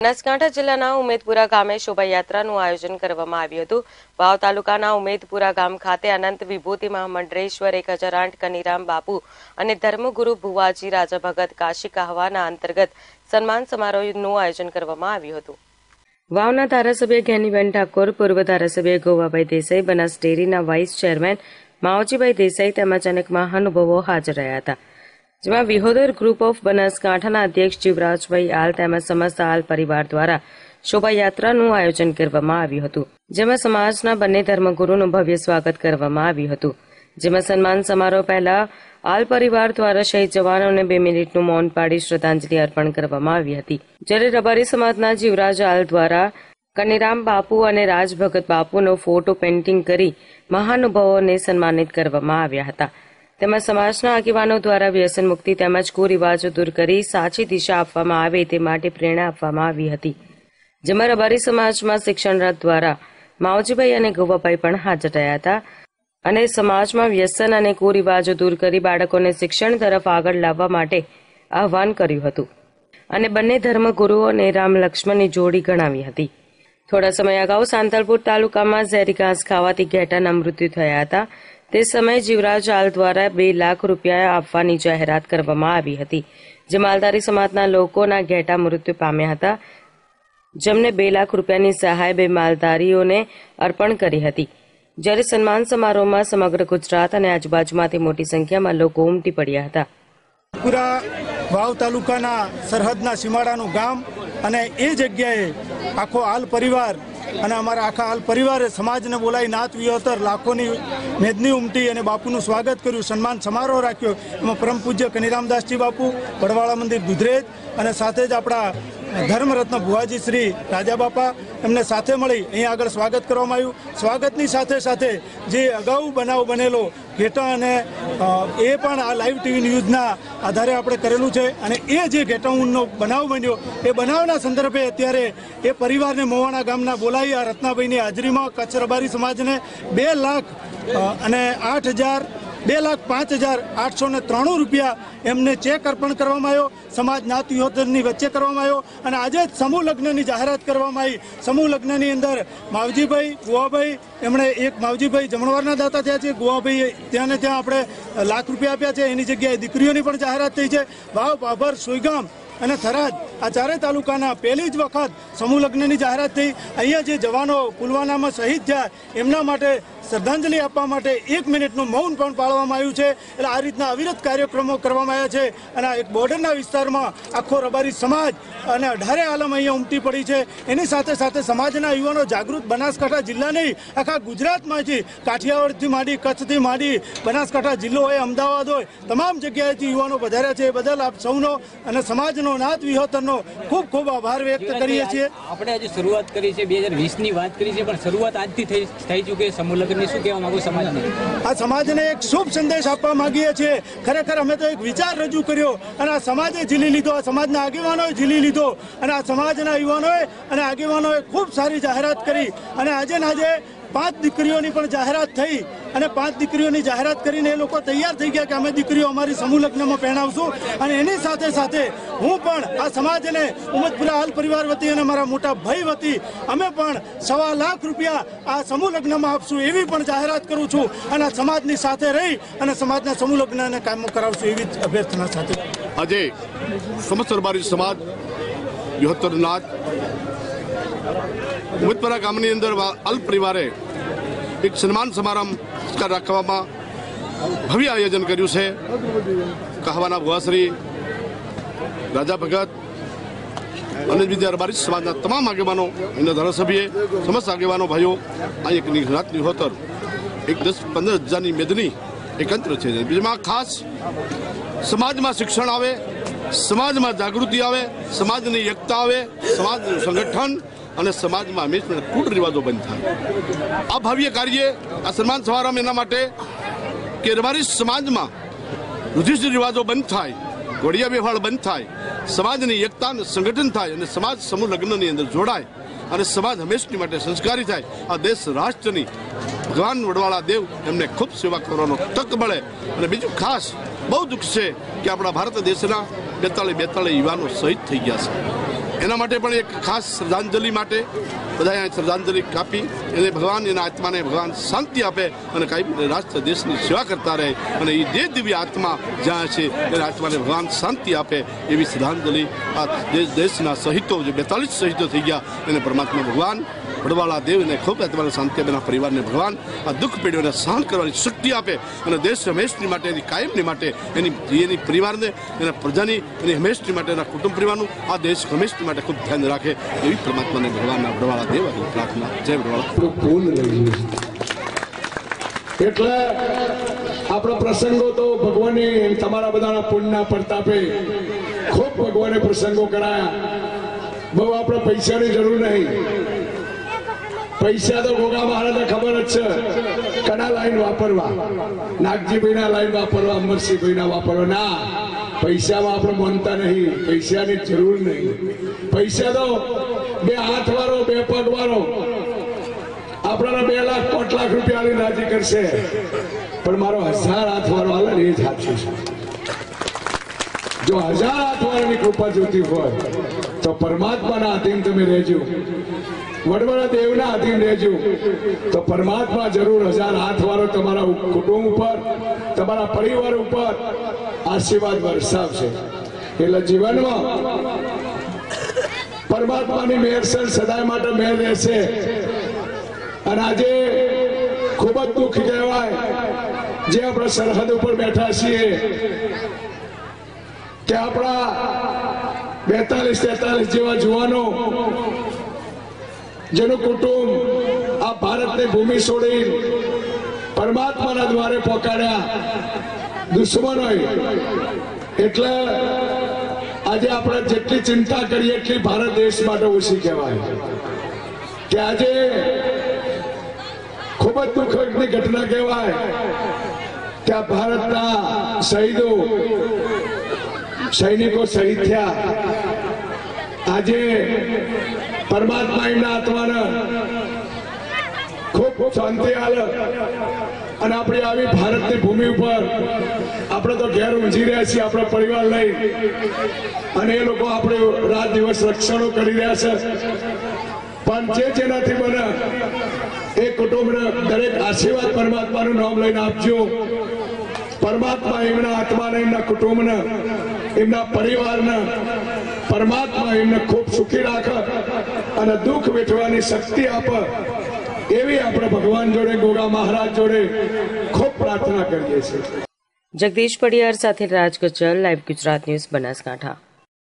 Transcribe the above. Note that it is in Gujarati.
બનાસકાંઠા જિલ્લાના ઉમેદપુરા ગામે શોભાયાત્રાનું આયોજન કરવામાં આવ્યું હતું। વાવ તાલુકાના ઉમેદપુરા ગામ ખાતે અનંત વિભૂતિ મહામંડળેશ્વર 1008 કનીરામ બાપુ અને ધર્મગુરુ ભુવાજી રાજા ભગત કાશી કહવાના અંતર્ગત સન્માન સમારોહનું આયોજન કરવામાં આવ્યું હતું। વાવના ધારાસભ્ય જ્ઞાનીબેન ઠાકોર, પૂર્વ ધારાસભ્ય ગોવાભાઈ દેસાઈ, બનાસ ડેરીના વાઇસ ચેરમેન માવજીભાઈ દેસાઈ તેમજ અનેક મહાનુભાવો હાજર રહ્યા હતા। જેમાં વિહોદર ગ્રુપ ઓફ બનાસકાંઠાના અધ્યક્ષ જીવરાજભાઈ આલ તેમજ સમસ્ત આલ પરિવાર દ્વારા શોભાયાત્રાનું આયોજન કરવામાં આવ્યું હતું। જેમાં સમાજના બંને ધર્મગુરુનું ભવ્ય સ્વાગત કરવામાં આવ્યું હતું। જેમાં સન્માન સમારોહ પહેલા આલ પરિવાર દ્વારા શહીદ જવાનોને 2 મિનિટનું મૌન પાડી શ્રદ્ધાંજલિ અર્પણ કરવામાં આવી હતી। જ્યારે રબારી સમાજના જીવરાજ આલ દ્વારા કનીરામ બાપુ અને રાજભગત બાપુનો ફોટો પેઇન્ટિંગ કરી મહાનુભાવોને સન્માનિત કરવામાં આવ્યા હતા। તેમાં સમાજના આગેવાનો દ્વારા વ્યસન મુક્તિ તેમજ કુરિવાજો દૂર કરી સાચી દિશા આપવામાં આવે તે માટે પ્રેરણા આપવામાં આવી હતી। જેમાં રબારી સમાજમાં શિક્ષણ રથ દ્વારા માવજીભાઈ અને ગોવાભાઈ પણ હાજર રહ્યા હતા અને સમાજમાં વ્યસન અને કુરિવાજો દૂર કરી બાળકોને શિક્ષણ તરફ આગળ લાવવા માટે આહવાન કર્યું હતું અને બંને ધર્મગુરુઓને રામ લક્ષ્મણની જોડી ગણાવી હતી। થોડા સમય અગાઉ સાંતલપુર તાલુકામાં ઝેરી ઘાસ ખાવાથી ઘેટાના મૃત્યુ થયા હતા। તે સમયે જીવરાજ આલ દ્વારા 2 લાખ રૂપિયા આપવાની જાહેરાત કરવામાં આવી હતી। જે માલધારી સમાજના લોકોના ઘેટા મૃત્યુ પામ્યા હતા, જેમને 2 લાખ રૂપિયાની સહાય 2 માલધારીઓને અર્પણ કરી હતી। જ્યારે સન્માન સમારોહમાં સમગ્ર ગુજરાત અને આજુબાજુમાંથી મોટી સંખ્યામાં લોકો ઉમટી પડ્યા હતા। પૂરા વાવ તાલુકાના સરહદના સીમાડાનું ગામ અને એ જગ્યાએ આખો આલ પરિવાર અને અમારા આખા આલ પરિવારે સમાજને બોલાવી નાત વિહોતર લાખોની મેદની ઉમટી અને બાપુનું સ્વાગત કર્યું, સન્માન સમારોહ રાખ્યો। એમાં પરમ પૂજ્ય કનીરામદાસજી બાપુ, પડવાળા મંદિર દુધરેજ અને સાથે જ આપણા ધર્મરત્ન ભુવાજી શ્રી રાજા બાપા એમને સાથે મળી અહીંયા આગળ સ્વાગત કરવામાં આવ્યું। સ્વાગતની સાથે સાથે જે અગાઉ બનાવ બનેલો ઘેટા અને એ પણ આ લાઈવ ટીવી ન્યૂઝના આધારે આપણે કરેલું છે અને એ જે ઘેટાઊનનો બનાવ બન્યો એ બનાવના સંદર્ભે અત્યારે એ પરિવારને મોવાણા ગામના બોલાવી આ રત્નાભાઈની હાજરીમાં કચ્છ રબારી સમાજને 2,05,893 રૂપિયા એમને ચેક અર્પણ કરવામાં આવ્યો। સમાજ જ્ઞાતિ વિહોદરની વચ્ચે કરવામાં આવ્યો અને આજે જ સમૂહ લગ્નની જાહેરાત કરવામાં આવી। સમૂહ લગ્નની અંદર માવજીભાઈ, ગોવાભાઈ, એમણે એક માવજીભાઈ જમણવારના દાતા થયા છે, ગોવાભાઈ ત્યાં ને ત્યાં આપણે લાખ રૂપિયા આપ્યા છે। એની જગ્યાએ દીકરીઓની પણ જાહેરાત થઈ છે। વાવ, ભાભર, સોયગામ અને થરાદ આ 4 તાલુકાના પહેલી જ વખત સમૂહ લગ્નની જાહેરાત થઈ। અહીંયા જે જવાનો પુલવામામાં શહીદ થયા એમના માટે શ્રદ્ધાંજલિ આપવા માટે 1 મિનિટનું મૌન પણ પાળવામાં આવ્યું છે। એટલે આ રીતના અવિરત કાર્યક્રમો કરવામાં આવ્યા છે અને આ એક બોર્ડરના વિસ્તારમાં આખો રબારી સમાજ અને 18 આલમ અહીંયા ઉમટી પડી છે। એની સાથે સાથે સમાજના યુવાનો જાગૃત બનાસકાંઠા જિલ્લા નહીં આખા ગુજરાતમાંથી, કાઠિયાવાડથી માંડી, કચ્છથી માંડી, બનાસકાંઠા જિલ્લો હોય, અમદાવાદ હોય, તમામ જગ્યાએથી યુવાનો પધાર્યા છે। એ બદલ આપ સૌનો અને સમાજનો નાત વિહોતરનો ખૂબ ખૂબ આભાર વ્યક્ત કરીએ છીએ। આપણે આજે શરૂઆત કરી છે 2020ની વાત કરી છે, પણ શરૂઆત આજથી થઈ ચૂકી સમૂહ લગ્ન શું કહેવા માંગો સમાજને? આ સમાજને એક શુભ સંદેશ આપવા માંગીએ છીએ। ખરેખર અમે તો એક વિચાર રજૂ કર્યો અને આ સમાજે ઝીલી લીધો, આ સમાજના આગેવાનોએ ઝીલી લીધો અને આ સમાજના યુવાનોએ અને આગેવાનોએ ખૂબ સારી જાહેરાત કરી અને આજે 5 દીકરીઓની પણ જાહેરાત થઈ અને 5 દીકરીઓની જાહેરાત કરીને એ લોકો તૈયાર થઈ ગયા કે અમે દીકરીઓ અમારી સમૂહ લગ્નમાં પહેણાવશું। અને એની સાથે સાથે હું પણ આ સમાજને ઉમેદપુરા હાલ પરિવાર વતી અને મારા મોટા ભાઈ વતી અમે પણ 1.25 લાખ રૂપિયા આ સમૂહ લગ્નમાં આપશું એવી પણ જાહેરાત કરું છું અને સમાજની સાથે રહી અને સમાજના સમૂહ લગ્નને કાયમ કરાવશું એવી જ અભ્યર્થના સાથે આજે સમસ્ત રબારી સમાજ વિહોતરનાથ ઉમેદપુરા ગામની અંદર આલ પરિવારે એક સન્માન સમારંભ રાખવામાં ભવ્ય આયોજન કર્યું છે। કહવાના ભુવાશ્રી રાજા ભગત અને બીજા રબારી સમાજના તમામ આગેવાનો, એના ધારાસભ્ય, સમસ્ત આગેવાનો ભાઈઓ આ એક રાતની હોતર એક 10-15 હજારની મેદની એકત્ર છે। જેમાં ખાસ સમાજમાં શિક્ષણ આવે, સમાજમાં જાગૃતિ આવે, સમાજની એકતા આવે, સમાજનું સંગઠન અને સમાજમાં હંમેશા કુટરિવાજો બંધ થાય। આ ભવ્ય કાર્ય, આ સન્માન સમારંભ એના માટે કે રબારી સમાજમાં રૂઢિચુસ્ત રિવાજો બંધ થાય, ઘોડિયા વ્યવહાર બંધ થાય, સમાજની એકતા અને સંગઠન થાય અને સમાજ સમૂહ લગ્નની અંદર જોડાય અને સમાજ હંમેશની માટે સંસ્કારી થાય। આ દેશ રાષ્ટ્રની ભગવાન વડવાળા દેવ એમને ખૂબ સેવા કરવાનો તક મળે। અને બીજું ખાસ બહુ દુઃખ છે કે આપણા ભારત દેશના 42 યુવાનો શહીદ થઈ ગયા છે। એના માટે પણ એક ખાસ શ્રદ્ધાંજલિ માટે બધા અહીંયા શ્રદ્ધાંજલિ કાપી એને ભગવાન એના આત્માને ભગવાન શાંતિ આપે અને કાંઈ રાષ્ટ્ર દેશની સેવા કરતા રહે અને એ જે દિવ્ય આત્મા જ્યાં છે એના આત્માને ભગવાન શાંતિ આપે એવી શ્રદ્ધાંજલિ આ દેશના શહીદો જે 42 શહીદો થઈ ગયા એને પરમાત્મા ભગવાન વડવાળા દેવને ખૂબ આત્માને શાંતિ આપે, એના પરિવારને ભગવાન આ દુઃખ પેઢીઓને સહન કરવાની શક્તિ આપે અને દેશ હંમેશની માટે એની કાયમની માટે એની પરિવારને એના પ્રજાની એની હંમેશની માટે એના કુટુંબ પરિવારનું આ દેશ હંમેશની માટે ખૂબ ધ્યાન રાખે એવી પરમાત્માને ભગવાનના વડવાળા દેવ પ્રાર્થના. જય વડવાળા. એટલે આપણા પ્રસંગો તો ભગવાને તમારા બધાના પુણ્યના પ્રતાપે ખૂબ ભગવાને પ્રસંગો કરાયા. બહુ આપણે પૈસાની જરૂર નહીં. પૈસા તો ગોગા મહારાજને ખબર જ છે કના લાઈન વાપરવા, નાગજીભાઈના લાઈન વાપરવા, અમરસિંહભાઈના વાપરવા. ના, પૈસામાં આપણે માનતા નહીં, પૈસાની જરૂર નહીં. પૈસા તો 2 હાથ વાળો 2 પગ વાળો આપણાને 2 લાખ 5 લાખ રૂપિયા આલી રાજી કરશે, પણ મારો 1000 હાથ વાળો હાલે ને એ જ સાચું છે. જો 1000 હાથ વાળાની કૃપા જોતી હોય તો પરમાત્માના આધીન તમે રહેજો, વડવાળા દેવના આધીન રહેજો, તો પરમાત્મા જરૂર 1000 હાથ વાળો તમારા કુટુંબ ઉપર, તમારા પરિવાર ઉપર આશીર્વાદ વરસાવશે. એટલે જીવનમાં પરમાત્માની મહેર સદાય માટે મહેર રહેશે. અને આજે ખૂબ જ દુઃખ કહેવાય જે આપણે સરહદ ઉપર બેઠા છીએ કે આપણા 42-43 જેવા જુવાનો જેનું કુટુંબ આ ભારતની ભૂમિ છોડી પરમાત્માના દ્વારે પહોંચાડ્યા દુશ્મનોએ. એટલે આજે આપણે જેટલી ચિંતા કરીએ એટલી ભારત દેશ માટે ઓછી કહેવાય કે આજે ખૂબ જ દુઃખની ઘટના કહેવાય કે આ ભારતના સૈનિકો શહીદ થયા. આજે પરમાત્મા એમના આત્માને ખૂબ શાંતિ આલે અને આપણી આવી ભારતની ભૂમિ ઉપર આપણે તો ઘેર ઊંઝી રહ્યા છીએ આપણા પરિવાર લઈ, અને એ લોકો આપણે રાત દિવસ રક્ષણો કરી રહ્યા છે. પણ જેનાથી બને એ કુટુંબને દરેક આશીર્વાદ પરમાત્માનું નામ લઈને આપજો. પરમાત્મા એમના આત્માને, એમના કુટુંબને, એમના પરિવારને પરમાત્મા એમને ખૂબ સુખી રાખે અને દુઃખ વેઠવાની શક્તિ આપે એવી આપણે ભગવાન જોડે, ગોગા મહારાજ જોડે ખૂબ પ્રાર્થના કરીએ છીએ. જગદીશ પડિયાર સાથે રાજ ગજ્જર, લાઈવ ગુજરાત ન્યૂઝ, બનાસકાંઠા.